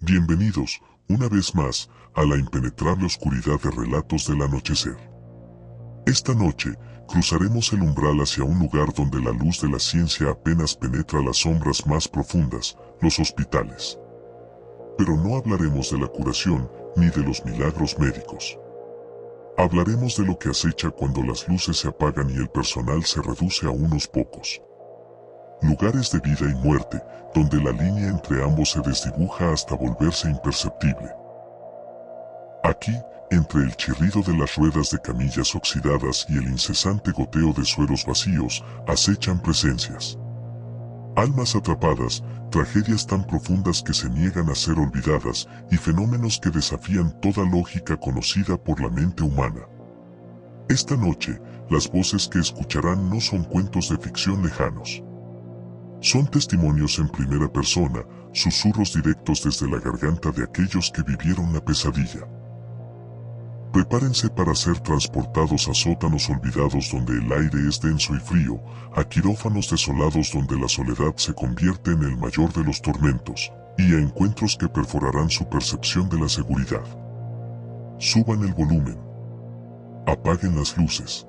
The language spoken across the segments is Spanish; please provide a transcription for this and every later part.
Bienvenidos, una vez más, a la impenetrable oscuridad de Relatos del Anochecer. Esta noche, cruzaremos el umbral hacia un lugar donde la luz de la ciencia apenas penetra las sombras más profundas, los hospitales. Pero no hablaremos de la curación, ni de los milagros médicos. Hablaremos de lo que acecha cuando las luces se apagan y el personal se reduce a unos pocos. Lugares de vida y muerte, donde la línea entre ambos se desdibuja hasta volverse imperceptible. Aquí, entre el chirrido de las ruedas de camillas oxidadas y el incesante goteo de sueros vacíos, acechan presencias. Almas atrapadas, tragedias tan profundas que se niegan a ser olvidadas y fenómenos que desafían toda lógica conocida por la mente humana. Esta noche, las voces que escucharán no son cuentos de ficción lejanos. Son testimonios en primera persona, susurros directos desde la garganta de aquellos que vivieron la pesadilla. Prepárense para ser transportados a sótanos olvidados donde el aire es denso y frío, a quirófanos desolados donde la soledad se convierte en el mayor de los tormentos, y a encuentros que perforarán su percepción de la seguridad. Suban el volumen. Apaguen las luces.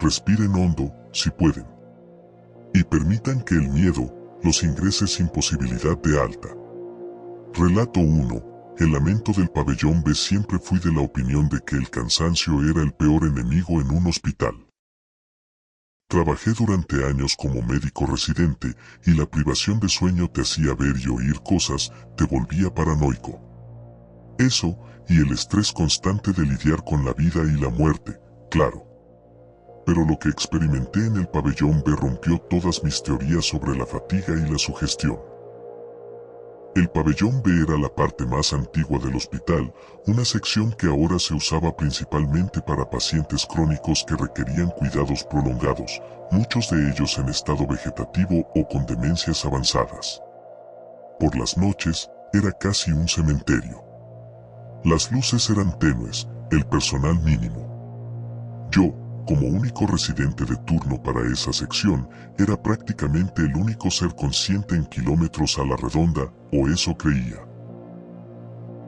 Respiren hondo, si pueden. Y permitan que el miedo los ingrese sin posibilidad de alta. Relato 1. El lamento del pabellón B. Siempre fui de la opinión de que el cansancio era el peor enemigo en un hospital. Trabajé durante años como médico residente y la privación de sueño te hacía ver y oír cosas, te volvía paranoico. Eso, y el estrés constante de lidiar con la vida y la muerte, claro. Pero lo que experimenté en el pabellón B rompió todas mis teorías sobre la fatiga y la sugestión. El pabellón B era la parte más antigua del hospital, una sección que ahora se usaba principalmente para pacientes crónicos que requerían cuidados prolongados, muchos de ellos en estado vegetativo o con demencias avanzadas. Por las noches, era casi un cementerio. Las luces eran tenues, el personal mínimo. Yo, como único residente de turno para esa sección, era prácticamente el único ser consciente en kilómetros a la redonda, o eso creía.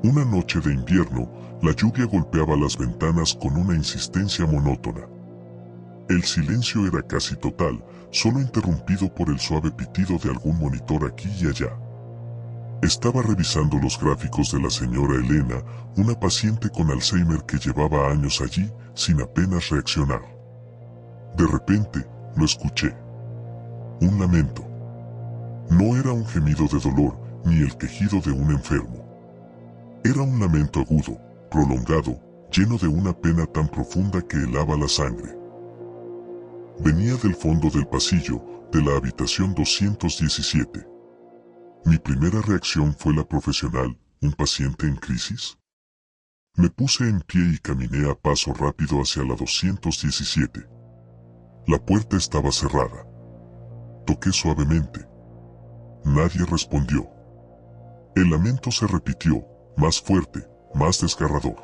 Una noche de invierno, la lluvia golpeaba las ventanas con una insistencia monótona. El silencio era casi total, solo interrumpido por el suave pitido de algún monitor aquí y allá. Estaba revisando los gráficos de la señora Elena, una paciente con Alzheimer que llevaba años allí, sin apenas reaccionar. De repente, lo escuché. Un lamento. No era un gemido de dolor, ni el quejido de un enfermo. Era un lamento agudo, prolongado, lleno de una pena tan profunda que helaba la sangre. Venía del fondo del pasillo, de la habitación 217. Mi primera reacción fue la profesional, ¿un paciente en crisis? Me puse en pie y caminé a paso rápido hacia la 217. La puerta estaba cerrada. Toqué suavemente. Nadie respondió. El lamento se repitió, más fuerte, más desgarrador.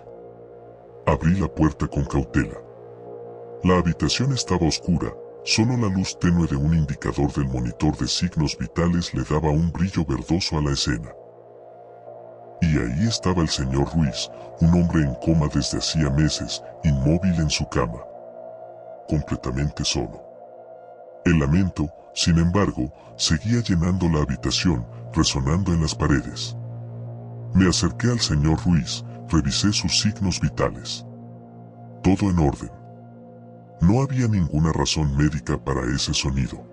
Abrí la puerta con cautela. La habitación estaba oscura, solo la luz tenue de un indicador del monitor de signos vitales le daba un brillo verdoso a la escena. Y ahí estaba el señor Ruiz, un hombre en coma desde hacía meses, inmóvil en su cama. Completamente solo. El lamento, sin embargo, seguía llenando la habitación, resonando en las paredes. Me acerqué al señor Ruiz, revisé sus signos vitales. Todo en orden. No había ninguna razón médica para ese sonido.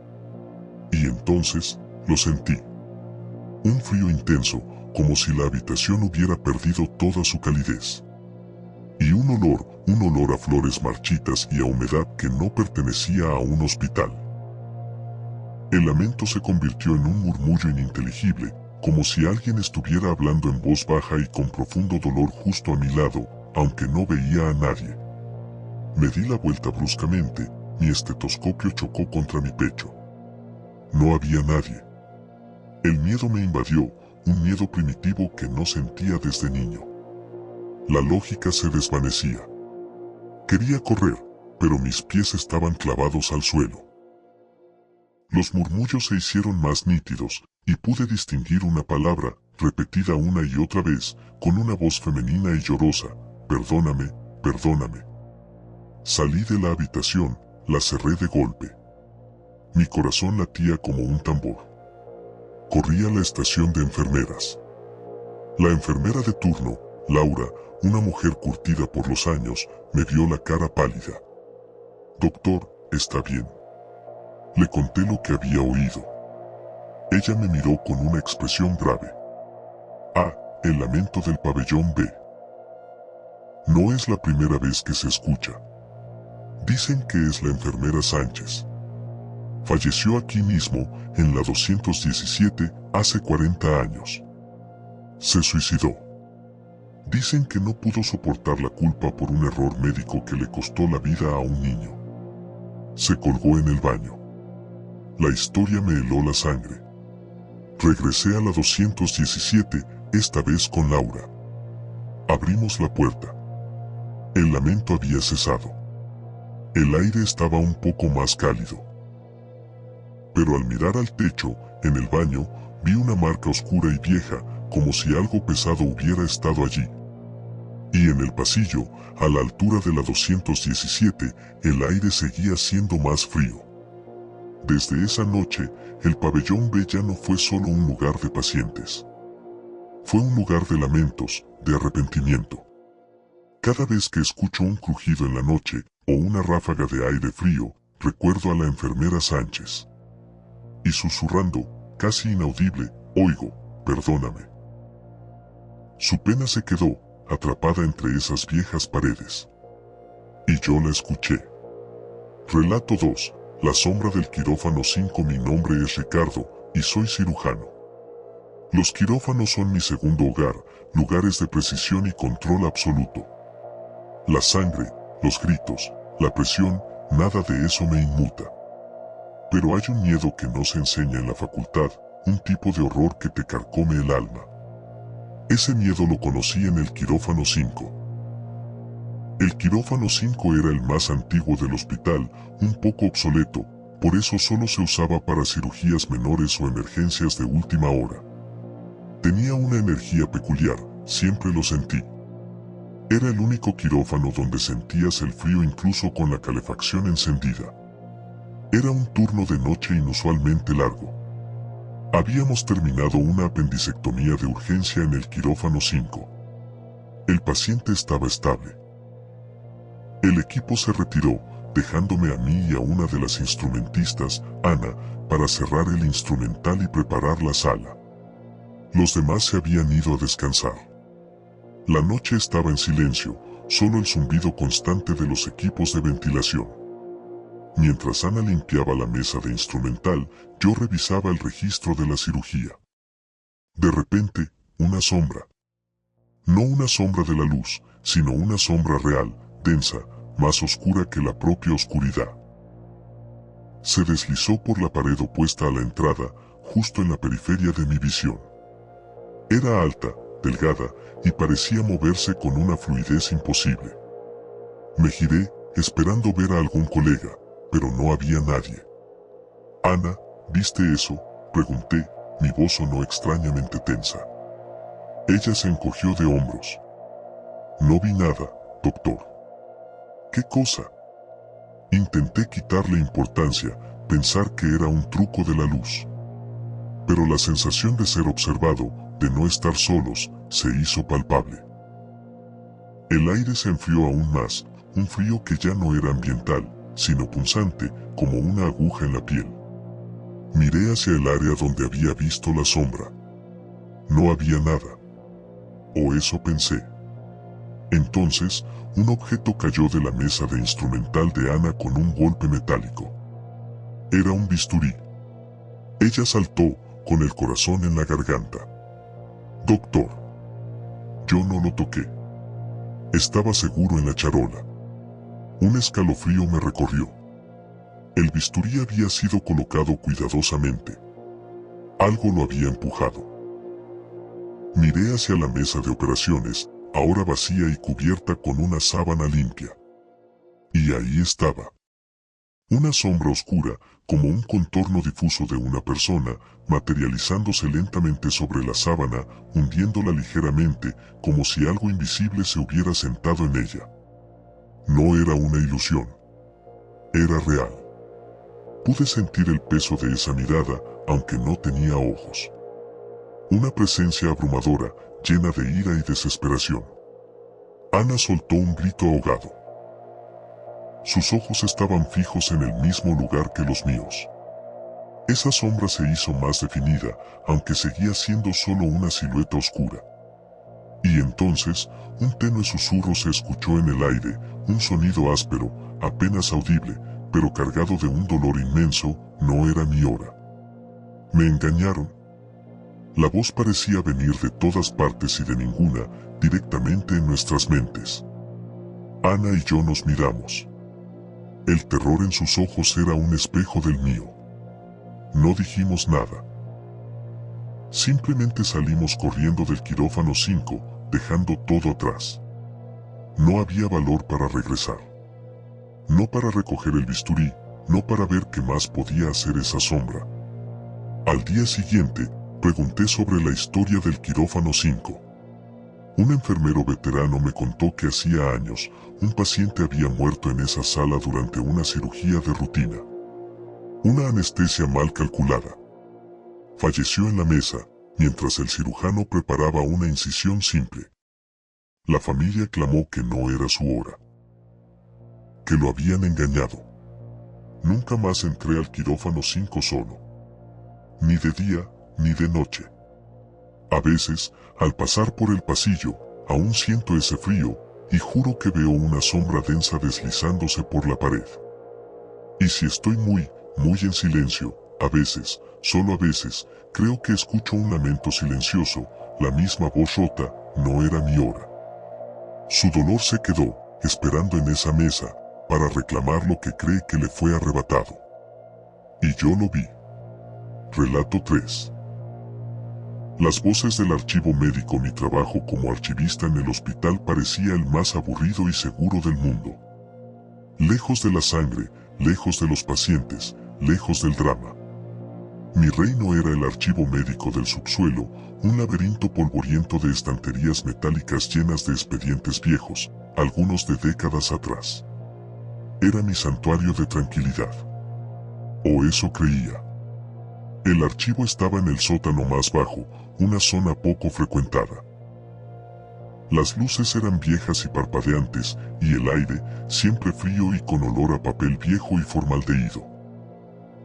Y entonces, lo sentí. Un frío intenso, como si la habitación hubiera perdido toda su calidez. Y un olor a flores marchitas y a humedad que no pertenecía a un hospital. El lamento se convirtió en un murmullo ininteligible, como si alguien estuviera hablando en voz baja y con profundo dolor justo a mi lado, aunque no veía a nadie. Me di la vuelta bruscamente, mi estetoscopio chocó contra mi pecho. No había nadie. El miedo me invadió, un miedo primitivo que no sentía desde niño. La lógica se desvanecía. Quería correr, pero mis pies estaban clavados al suelo. Los murmullos se hicieron más nítidos, y pude distinguir una palabra, repetida una y otra vez, con una voz femenina y llorosa: perdóname, perdóname. Salí de la habitación, la cerré de golpe. Mi corazón latía como un tambor. Corrí a la estación de enfermeras. La enfermera de turno, Laura, una mujer curtida por los años, me vio la cara pálida. Doctor, ¿está bien? Le conté lo que había oído. Ella me miró con una expresión grave. Ah, el lamento del pabellón B. No es la primera vez que se escucha. Dicen que es la enfermera Sánchez. Falleció aquí mismo, en la 217, hace 40 años. Se suicidó. Dicen que no pudo soportar la culpa por un error médico que le costó la vida a un niño. Se colgó en el baño. La historia me heló la sangre. Regresé a la 217, esta vez con Laura. Abrimos la puerta. El lamento había cesado. El aire estaba un poco más cálido. Pero al mirar al techo, en el baño, vi una marca oscura y vieja, como si algo pesado hubiera estado allí. Y en el pasillo, a la altura de la 217, el aire seguía siendo más frío. Desde esa noche, el pabellón B ya no fue solo un lugar de pacientes. Fue un lugar de lamentos, de arrepentimiento. Cada vez que escucho un crujido en la noche, o una ráfaga de aire frío, recuerdo a la enfermera Sánchez. Y susurrando, casi inaudible, oigo: perdóname. Su pena se quedó, atrapada entre esas viejas paredes. Y yo la escuché. Relato 2. La sombra del quirófano 5. Mi nombre es Ricardo, y soy cirujano. Los quirófanos son mi segundo hogar, lugares de precisión y control absoluto. La sangre, los gritos, la presión, nada de eso me inmuta. Pero hay un miedo que no se enseña en la facultad, un tipo de horror que te carcome el alma. Ese miedo lo conocí en el quirófano 5. El quirófano 5 era el más antiguo del hospital, un poco obsoleto, por eso solo se usaba para cirugías menores o emergencias de última hora. Tenía una energía peculiar, siempre lo sentí. Era el único quirófano donde sentías el frío incluso con la calefacción encendida. Era un turno de noche inusualmente largo. Habíamos terminado una apendicectomía de urgencia en el quirófano 5. El paciente estaba estable. El equipo se retiró, dejándome a mí y a una de las instrumentistas, Ana, para cerrar el instrumental y preparar la sala. Los demás se habían ido a descansar. La noche estaba en silencio, solo el zumbido constante de los equipos de ventilación. Mientras Ana limpiaba la mesa de instrumental, yo revisaba el registro de la cirugía. De repente, una sombra. No una sombra de la luz, sino una sombra real, densa, más oscura que la propia oscuridad. Se deslizó por la pared opuesta a la entrada, justo en la periferia de mi visión. Era alta, delgada, y parecía moverse con una fluidez imposible. Me giré, esperando ver a algún colega, pero no había nadie. Ana, ¿viste eso?, pregunté, mi voz sonó extrañamente tensa. Ella se encogió de hombros. No vi nada, doctor. ¿Qué cosa? Intenté quitarle importancia, pensar que era un truco de la luz. Pero la sensación de ser observado, de no estar solos, se hizo palpable. El aire se enfrió aún más, un frío que ya no era ambiental, sino punzante, como una aguja en la piel. Miré hacia el área donde había visto la sombra. No había nada. O eso pensé. Entonces, un objeto cayó de la mesa de instrumental de Ana con un golpe metálico. Era un bisturí. Ella saltó, con el corazón en la garganta. Doctor. Yo no lo toqué. Estaba seguro en la charola. Un escalofrío me recorrió. El bisturí había sido colocado cuidadosamente. Algo lo había empujado. Miré hacia la mesa de operaciones, ahora vacía y cubierta con una sábana limpia. Y ahí estaba. Una sombra oscura, como un contorno difuso de una persona, materializándose lentamente sobre la sábana, hundiéndola ligeramente, como si algo invisible se hubiera sentado en ella. No era una ilusión. Era real. Pude sentir el peso de esa mirada, aunque no tenía ojos. Una presencia abrumadora, llena de ira y desesperación. Ana soltó un grito ahogado. Sus ojos estaban fijos en el mismo lugar que los míos. Esa sombra se hizo más definida, aunque seguía siendo solo una silueta oscura. Y entonces, un tenue susurro se escuchó en el aire, un sonido áspero, apenas audible, pero cargado de un dolor inmenso. No era mi hora. Me engañaron. La voz parecía venir de todas partes y de ninguna, directamente en nuestras mentes. Ana y yo nos miramos. El terror en sus ojos era un espejo del mío. No dijimos nada. Simplemente salimos corriendo del quirófano 5, dejando todo atrás. No había valor para regresar. No para recoger el bisturí, no para ver qué más podía hacer esa sombra. Al día siguiente, pregunté sobre la historia del quirófano 5. Un enfermero veterano me contó que hacía años, un paciente había muerto en esa sala durante una cirugía de rutina. Una anestesia mal calculada. Falleció en la mesa, mientras el cirujano preparaba una incisión simple. La familia clamó que no era su hora. Que lo habían engañado. Nunca más entré al quirófano 5 solo. Ni de día, ni de noche. A veces, al pasar por el pasillo, aún siento ese frío, y juro que veo una sombra densa deslizándose por la pared. Y si estoy muy en silencio, a veces, solo a veces, creo que escucho un lamento silencioso, la misma voz rota. No era mi hora. Su dolor se quedó, esperando en esa mesa, para reclamar lo que cree que le fue arrebatado. Y yo lo vi. Relato 3. Las voces del archivo médico. Mi trabajo como archivista en el hospital parecía el más aburrido y seguro del mundo. Lejos de la sangre, lejos de los pacientes, lejos del drama. Mi reino era el archivo médico del subsuelo, un laberinto polvoriento de estanterías metálicas llenas de expedientes viejos, algunos de décadas atrás. Era mi santuario de tranquilidad. O eso creía. El archivo estaba en el sótano más bajo, una zona poco frecuentada. Las luces eran viejas y parpadeantes, y el aire, siempre frío y con olor a papel viejo y formaldehído.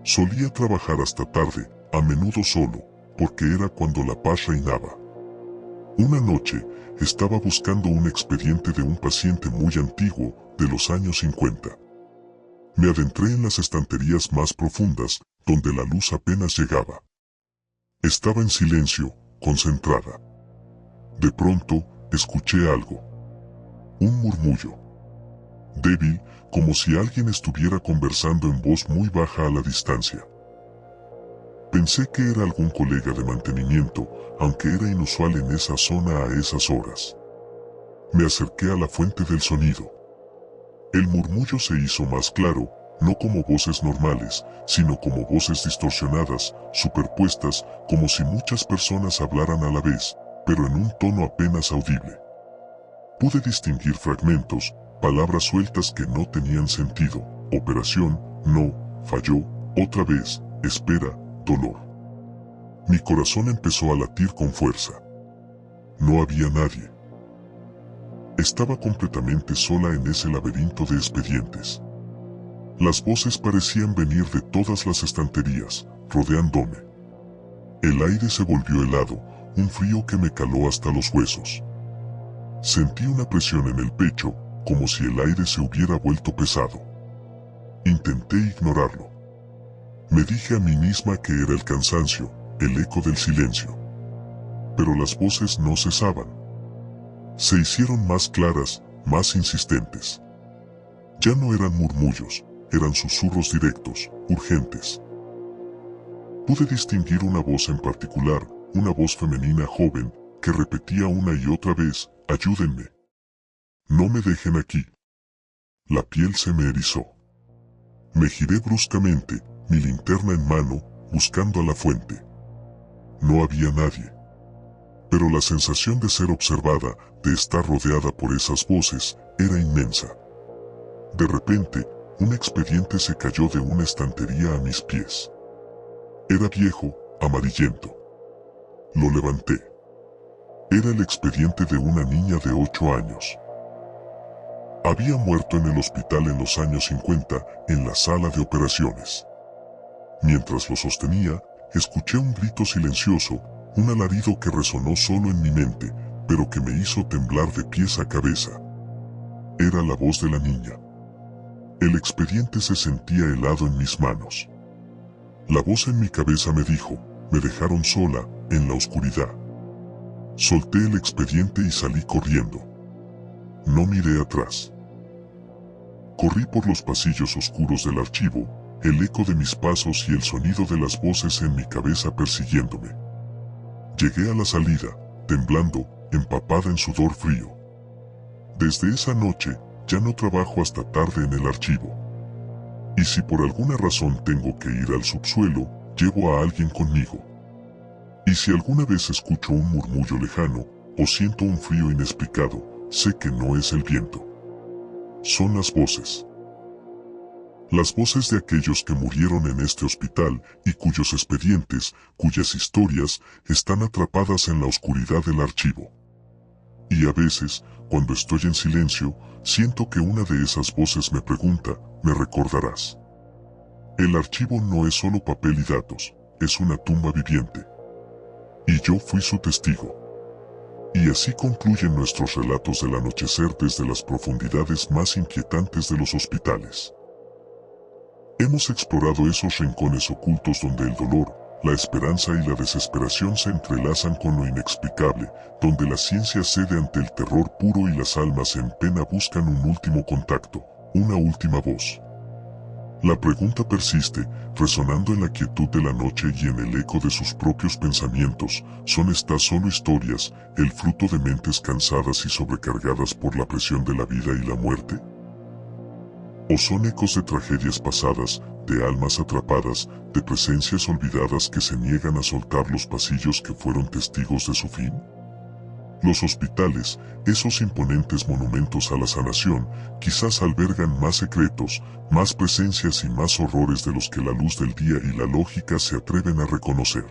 Solía trabajar hasta tarde, a menudo solo, porque era cuando la paz reinaba. Una noche, estaba buscando un expediente de un paciente muy antiguo, de los años 50. Me adentré en las estanterías más profundas, donde la luz apenas llegaba. Estaba en silencio, concentrada. De pronto, escuché algo. Un murmullo. Débil, como si alguien estuviera conversando en voz muy baja a la distancia. Pensé que era algún colega de mantenimiento, aunque era inusual en esa zona a esas horas. Me acerqué a la fuente del sonido. El murmullo se hizo más claro, no como voces normales, sino como voces distorsionadas, superpuestas, como si muchas personas hablaran a la vez, pero en un tono apenas audible. Pude distinguir fragmentos, palabras sueltas que no tenían sentido. Operación, no, falló, otra vez, espera, dolor. Mi corazón empezó a latir con fuerza. No había nadie. Estaba completamente sola en ese laberinto de expedientes. Las voces parecían venir de todas las estanterías, rodeándome. El aire se volvió helado, un frío que me caló hasta los huesos. Sentí una presión en el pecho, como si el aire se hubiera vuelto pesado. Intenté ignorarlo. Me dije a mí misma que era el cansancio, el eco del silencio. Pero las voces no cesaban. Se hicieron más claras, más insistentes. Ya no eran murmullos, eran susurros directos, urgentes. Pude distinguir una voz en particular, una voz femenina joven, que repetía una y otra vez, ayúdenme. No me dejen aquí. La piel se me erizó. Me giré bruscamente, mi linterna en mano, buscando a la fuente. No había nadie. Pero la sensación de ser observada, de estar rodeada por esas voces, era inmensa. De repente, un expediente se cayó de una estantería a mis pies. Era viejo, amarillento. Lo levanté. Era el expediente de una niña de 8 años. Había muerto en el hospital en los años 50, en la sala de operaciones. Mientras lo sostenía, escuché un grito silencioso, un alarido que resonó solo en mi mente, pero que me hizo temblar de pies a cabeza. Era la voz de la niña. El expediente se sentía helado en mis manos. La voz en mi cabeza me dijo, me dejaron sola, en la oscuridad. Solté el expediente y salí corriendo. No miré atrás. Corrí por los pasillos oscuros del archivo, el eco de mis pasos y el sonido de las voces en mi cabeza persiguiéndome. Llegué a la salida, temblando, empapada en sudor frío. Desde esa noche, ya no trabajo hasta tarde en el archivo. Y si por alguna razón tengo que ir al subsuelo, llevo a alguien conmigo. Y si alguna vez escucho un murmullo lejano, o siento un frío inexplicado, sé que no es el viento. Son las voces. Las voces de aquellos que murieron en este hospital y cuyos expedientes, cuyas historias, están atrapadas en la oscuridad del archivo. Y a veces, cuando estoy en silencio, siento que una de esas voces me pregunta, ¿me recordarás? El archivo no es solo papel y datos, es una tumba viviente. Y yo fui su testigo. Y así concluyen nuestros relatos del anochecer desde las profundidades más inquietantes de los hospitales. Hemos explorado esos rincones ocultos donde el dolor, la esperanza y la desesperación se entrelazan con lo inexplicable, donde la ciencia cede ante el terror puro y las almas en pena buscan un último contacto, una última voz. La pregunta persiste, resonando en la quietud de la noche y en el eco de sus propios pensamientos, ¿son estas solo historias, el fruto de mentes cansadas y sobrecargadas por la presión de la vida y la muerte? ¿O son ecos de tragedias pasadas, de almas atrapadas, de presencias olvidadas que se niegan a soltar los pasillos que fueron testigos de su fin? Los hospitales, esos imponentes monumentos a la sanación, quizás albergan más secretos, más presencias y más horrores de los que la luz del día y la lógica se atreven a reconocer.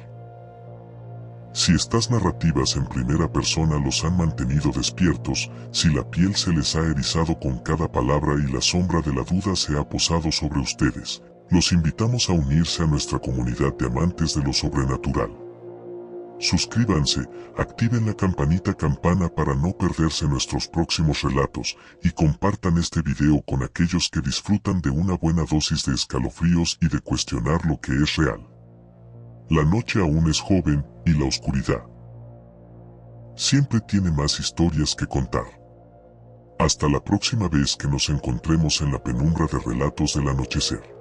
Si estas narrativas en primera persona los han mantenido despiertos, si la piel se les ha erizado con cada palabra y la sombra de la duda se ha posado sobre ustedes, los invitamos a unirse a nuestra comunidad de amantes de lo sobrenatural. Suscríbanse, activen la campana para no perderse nuestros próximos relatos y compartan este video con aquellos que disfrutan de una buena dosis de escalofríos y de cuestionar lo que es real. La noche aún es joven y la oscuridad siempre tiene más historias que contar. Hasta la próxima vez que nos encontremos en la penumbra de relatos del anochecer.